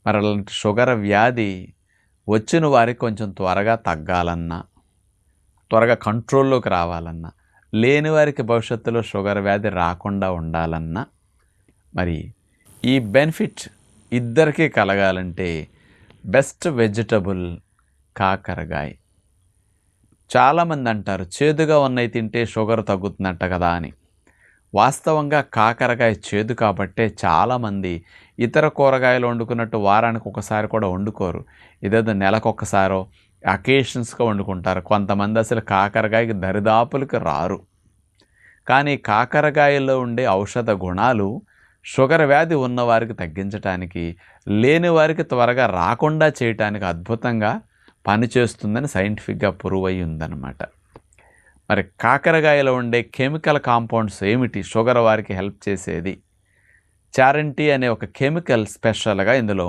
మరి అలాంటి షుగర్ వ్యాధి వచ్చిన వారికి కొంచెం త్వరగా తగ్గాలన్నా, త్వరగా కంట్రోల్లోకి రావాలన్నా, లేని వారికి భవిష్యత్తులో షుగర్ వ్యాధి రాకుండా ఉండాలన్నా, మరి ఈ బెనిఫిట్ ఇద్దరికీ కలగాలంటే బెస్ట్ వెజిటబుల్ కాకరకాయ. చాలామంది అంటారు చేదుగా ఉన్నవి తింటే షుగర్ తగ్గుతుందంట కదా అని. వాస్తవంగా కాకరకాయ చేదు కాబట్టే చాలామంది ఇతర కూరగాయలు వండుకున్నట్టు వారానికి ఒకసారి కూడా వండుకోరు. ఇదేదో నెలకొకసారో అకేషన్స్గా వండుకుంటారు. కొంతమంది అసలు కాకరకాయకి దరిదాపులకు రారు. కానీ కాకరకాయలో ఉండే ఔషధ గుణాలు షుగర్ వ్యాధి ఉన్నవారికి తగ్గించడానికి, లేని వారికి త్వరగా రాకుండా చేయటానికి అద్భుతంగా పనిచేస్తుందని సైంటిఫిక్గా ప్రూవ్ అయి ఉందన్నమాట. మరి కాకరకాయలో ఉండే కెమికల్ కాంపౌండ్స్ ఏమిటి షుగర్ వారికి హెల్ప్ చేసేది? చారంటీ అనే ఒక కెమికల్ స్పెషల్గా ఇందులో